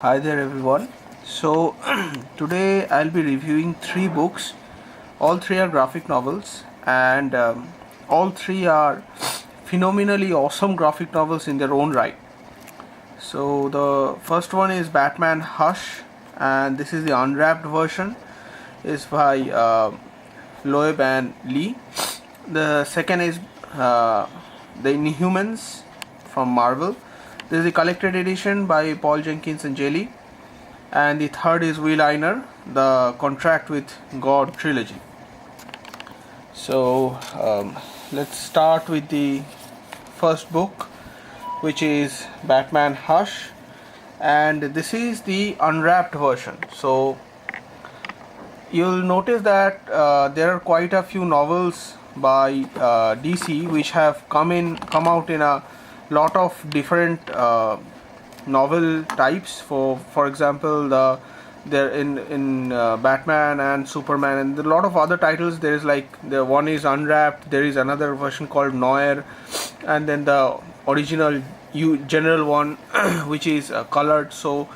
Hi there everyone. So today I'll be reviewing three books. All three are graphic novels and all three are phenomenally awesome graphic novels in their own right. So the first one is Batman Hush, and this is the unwrapped version. Is by Loeb and Lee. The second is the Inhumans from Marvel. This is the collected edition by Paul Jenkins and Jelly. And the third is Will Eisner, the contract with God Trilogy. So let's start with the first book, which is Batman Hush, and this is the unwrapped version. So you'll notice that there are quite a few novels by DC which have come out in a lot of different novel types. For example, there in Batman and Superman and a lot of other titles. There is the one is unwrapped. There is another version called Noir, and then the original general one which is colored. So,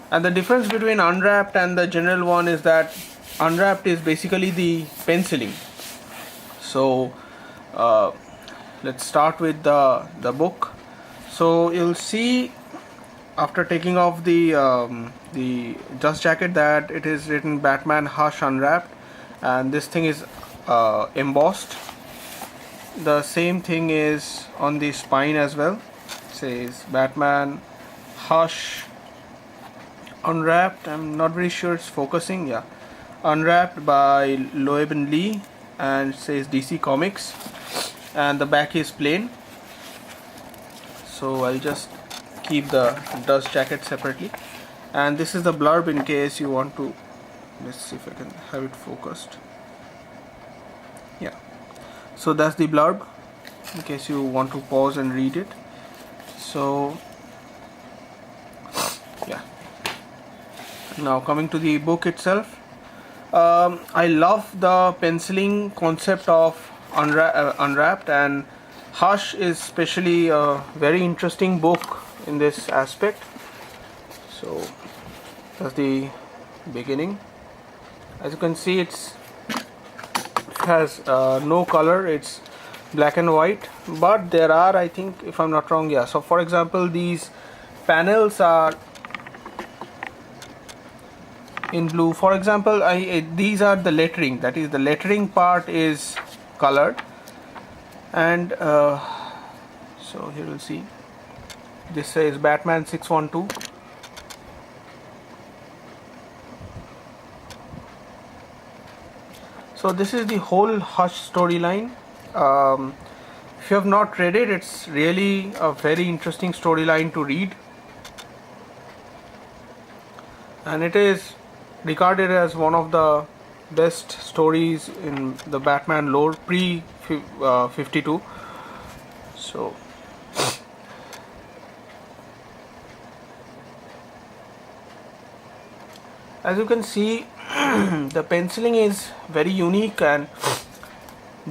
and the difference between unwrapped and the general one is that unwrapped is basically the penciling. So let's start with the book. So you'll see after taking off the dust jacket that it is written Batman Hush Unwrapped, and this thing is embossed. The same thing is on the spine as well. It says Batman Hush Unwrapped. I'm not very sure it's focusing. Yeah, Unwrapped by Loeb and Lee, and it says DC Comics, and the back is plain. So I'll just keep the dust jacket separately, and this is the blurb in case you want to. Let's see if I can have it focused. Yeah, so that's the blurb in case you want to pause and read it. So yeah, now coming to the book itself. I love the penciling concept of Unwrapped, and Hush is especially a very interesting book in this aspect. So that's the beginning. As you can see, it has no color. It's black and white, but there are, I think, if I'm not wrong, yeah. So for example, these panels are in blue. For example, these are the lettering. That is, the lettering part is colored, and so here you'll see this says Batman 612. So this is the whole Hush storyline. If you have not read it, it's really a very interesting storyline to read, and it is regarded as one of the best stories in the Batman lore pre 52. So as you can see, the penciling is very unique and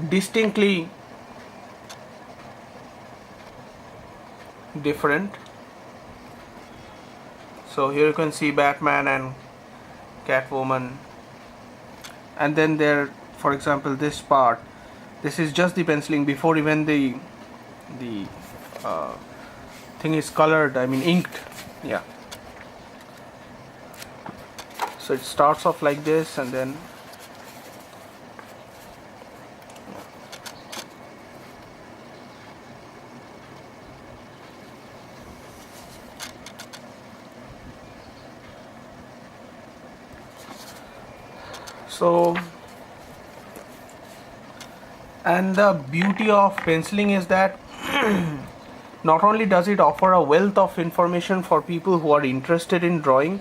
distinctly different. So here you can see Batman and Catwoman, and then there, for example, this part, this is just the penciling before even the thing is colored, I mean inked. Yeah, so it starts off like this, and then so, and the beauty of penciling is that not only does it offer a wealth of information for people who are interested in drawing,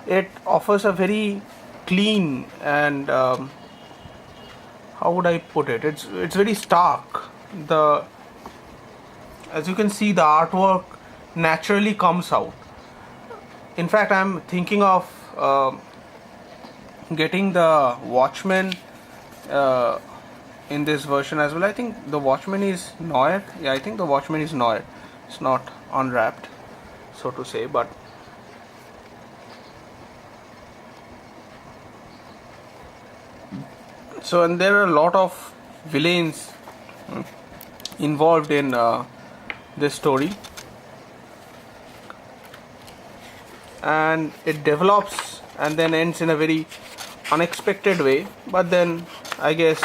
it offers a very clean and how would I put it? It's very stark. As you can see, the artwork naturally comes out. In fact, I'm thinking of getting the Watchmen in this version as well. I think the Watchmen is Noir. Yeah, I think the Watchmen is Noir. It's not unwrapped, so to say, but So, and there are a lot of villains involved in this story, and it develops and then ends in a very unexpected way. But then I guess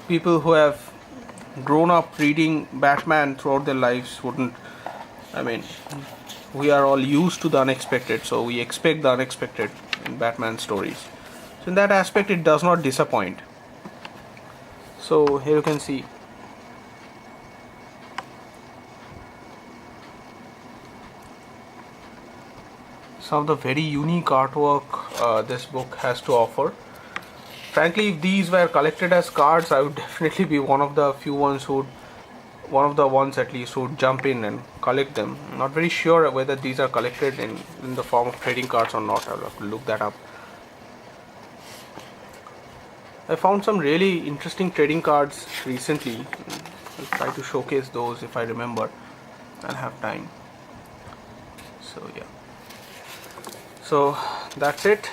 people who have grown up reading Batman throughout their lives wouldn't, I mean, we are all used to the unexpected, so we expect the unexpected in Batman stories. So in that aspect it does not disappoint. So here you can see some of the very unique artwork this book has to offer. Frankly, if these were collected as cards, I would definitely be one of the few ones who would, one of the ones at least, who would jump in and collect them. I'm not very sure whether these are collected in the form of trading cards or not. I'll have to look that up. I found some really interesting trading cards recently. I'll try to showcase those if I remember and have time. So yeah. So that's it.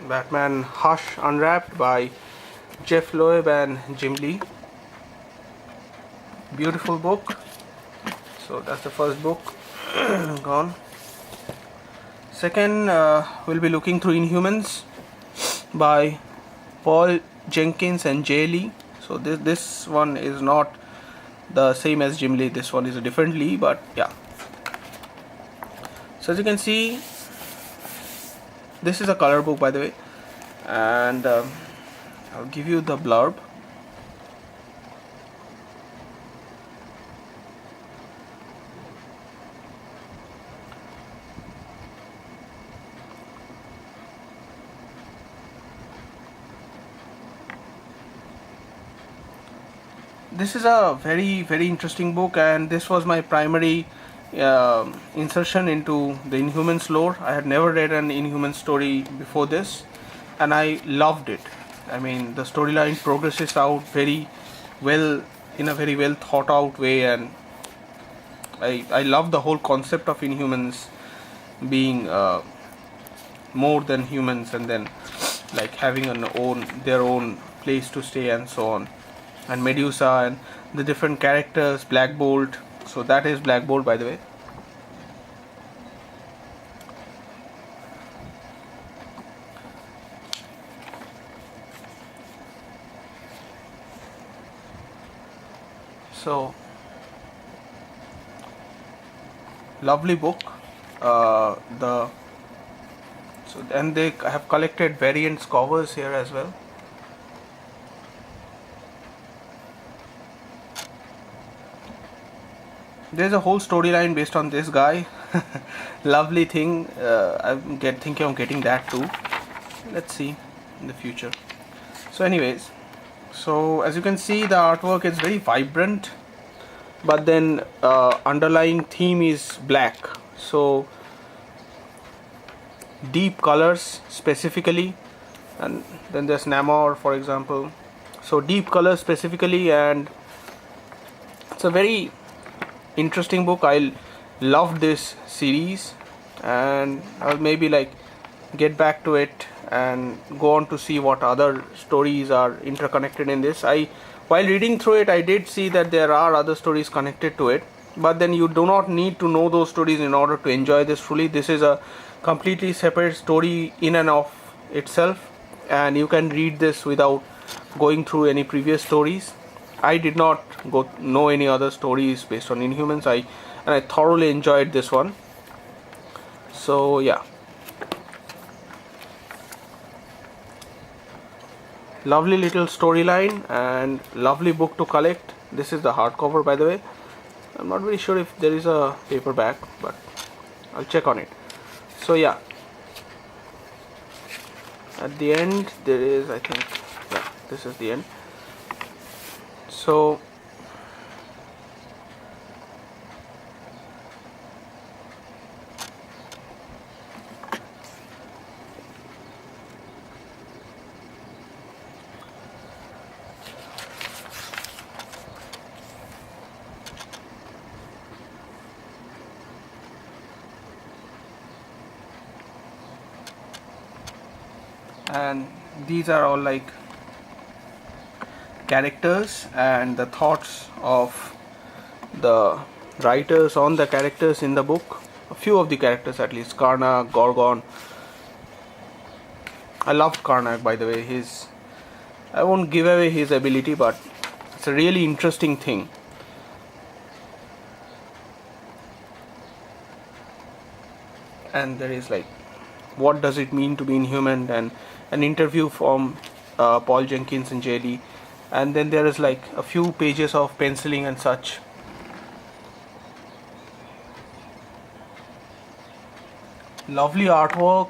Batman Hush Unwrapped by Jeff Loeb and Jim Lee. Beautiful book. So that's the first book gone. Second, we'll be looking through Inhumans by Paul Jenkins and Jay Lee. So this one is not the same as Jim Lee. This one is a different Lee, but yeah. So as you can see, this is a color book, by the way, and I'll give you the blurb. This is a very interesting book, and this was my primary insertion into the Inhumans lore. I had never read an Inhuman story before this, and I loved it. I mean, the storyline progresses out very well, in a very well thought out way, and I love the whole concept of Inhumans being more than humans, and then like having their own place to stay and so on. And Medusa and the different characters, Black Bolt. So that is Black Bolt, by the way. So lovely book. And they have collected variants covers here as well. There's a whole storyline based on this guy. Lovely thing. I'm thinking of getting that too. Let's see in the future. So anyways, so as you can see, the artwork is very vibrant, but then underlying theme is black. So deep colors specifically, and then there's Namor, for example. So deep colors specifically, and it's a very interesting book. I loved this series, and I'll maybe like get back to it and go on to see what other stories are interconnected in this. While reading through it, I did see that there are other stories connected to it, but then you do not need to know those stories in order to enjoy this fully. This is a completely separate story in and of itself, and you can read this without going through any previous stories. I did not know any other stories based on Inhumans. And I thoroughly enjoyed this one. So yeah, lovely little storyline and lovely book to collect. This is the hardcover, by the way. I'm not very sure if there is a paperback, but I'll check on it. So yeah, at the end there is, I think, yeah, this is the end. So and these are all like characters and the thoughts of the writers on the characters in the book. A few of the characters at least. Karnak, Gorgon. I loved Karnak, by the way. I won't give away his ability, but it's a really interesting thing. And there is like, what does it mean to be inhuman, and an interview from Paul Jenkins and JD, and then there is like a few pages of penciling and such. Lovely artwork.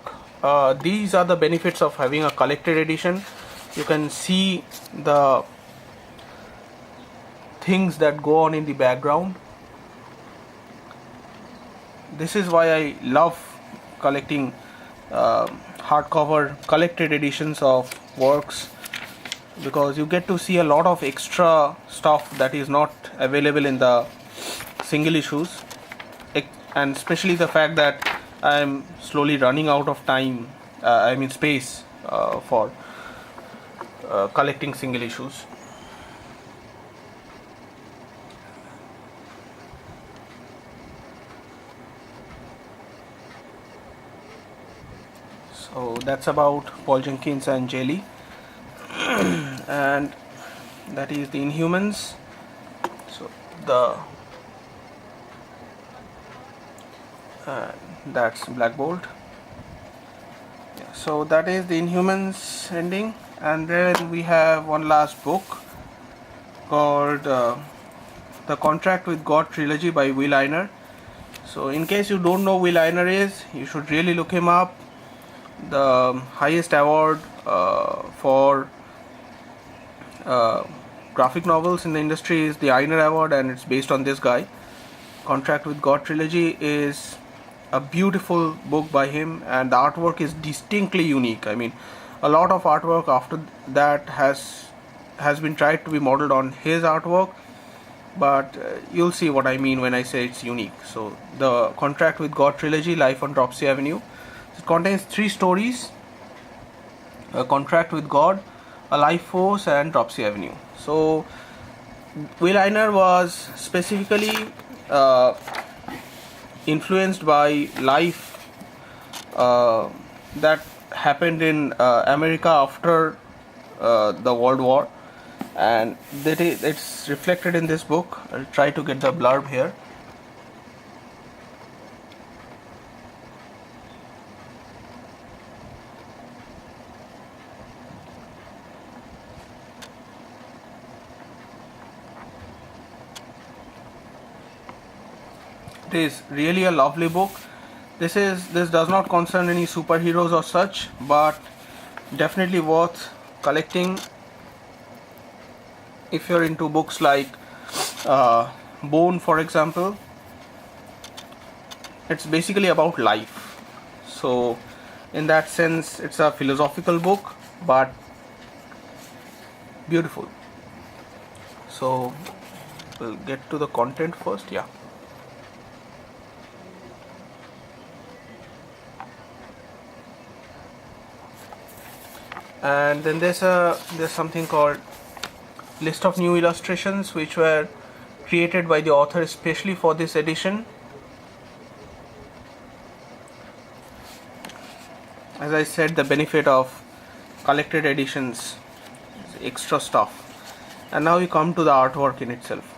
These are the benefits of having a collected edition. You can see the things that go on in the background. This is why I love collecting hardcover collected editions of works, because you get to see a lot of extra stuff that is not available in the single issues, and especially the fact that I am slowly running out of time, space for collecting single issues. So that's about Paul Jenkins and Jelly. And that is the Inhumans. So that's Black Bolt. Yeah, so that is the Inhumans ending, and then we have one last book called The Contract with God Trilogy by Will Eisner. So in case you don't know Will Eisner is, you should really look him up. The highest award for graphic novels in the industry is the Eisner Award, and it's based on this guy. Contract with God Trilogy is a beautiful book by him, and the artwork is distinctly unique. I mean, a lot of artwork after that has been tried to be modeled on his artwork, but you'll see what I mean when I say it's unique. So the Contract with God Trilogy, Life on Dropsy Avenue. It contains 3 stories: A Contract with God, A Life Force, and Dropsy Avenue. So Will Eisner was specifically influenced by life that happened in America after the World War, and it's reflected in this book. I'll try to get the blurb here. It is really a lovely book. This does not concern any superheroes or such, but definitely worth collecting if you're into books like Bone, for example. It's basically about life. So in that sense, it's a philosophical book, but beautiful. So we'll get to the content first. Yeah. And then there's something called list of new illustrations which were created by the author especially for this edition. As I said, the benefit of collected editions is extra stuff. And now we come to the artwork in itself.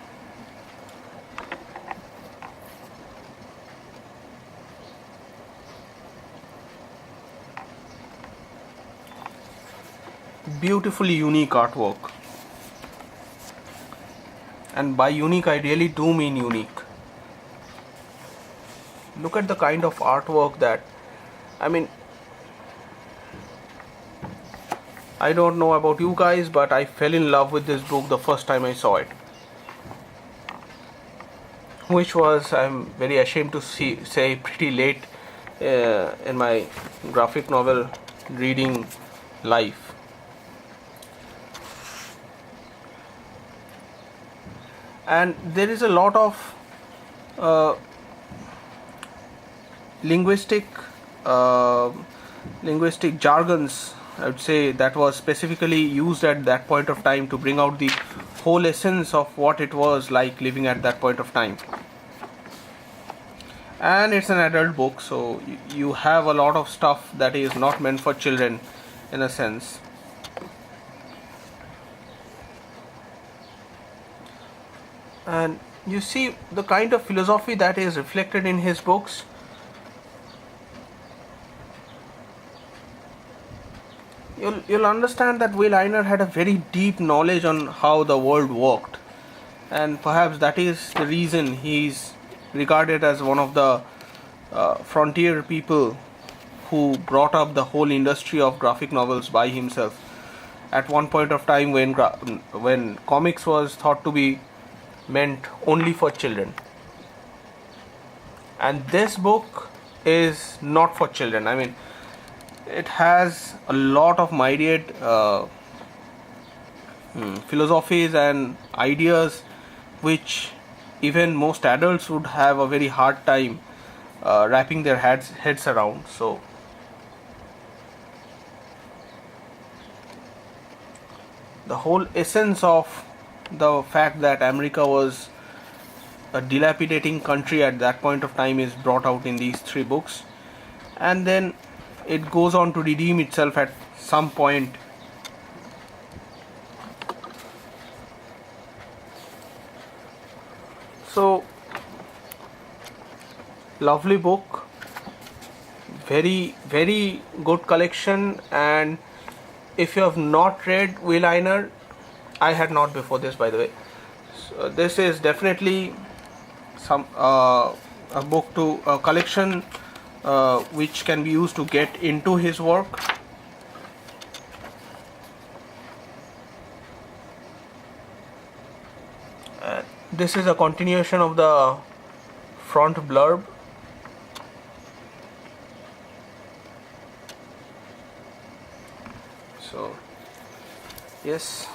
Beautifully unique artwork, and by unique I really do mean unique. Look at the kind of artwork that, I mean, I don't know about you guys, but I fell in love with this book the first time I saw it, which was, I'm very ashamed to say, pretty late in my graphic novel reading life. And there is a lot of linguistic jargons I would say that was specifically used at that point of time to bring out the whole essence of what it was like living at that point of time. And it's an adult book, so you have a lot of stuff that is not meant for children in a sense. And you see the kind of philosophy that is reflected in his books. You'll understand that Will Eisner had a very deep knowledge on how the world worked, and perhaps that is the reason he's regarded as one of the frontier people who brought up the whole industry of graphic novels by himself. At one point of time when comics was thought to be meant only for children, and this book is not for children. I mean, it has a lot of myriad philosophies and ideas which even most adults would have a very hard time wrapping their heads around. So the whole essence of the fact that America was a dilapidating country at that point of time is brought out in these three books, and then it goes on to redeem itself at some point. So, lovely book, very good collection. And if you have not read Will Eisner, I had not before this, by the way, so this is definitely some a book to a collection which can be used to get into his work. This is a continuation of the front blurb. So yes,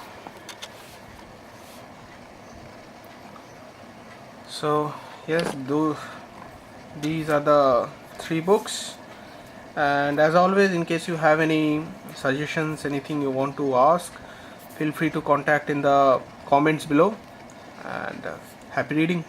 these are the three books. And as always, in case you have any suggestions, anything you want to ask, feel free to contact in the comments below. And happy reading.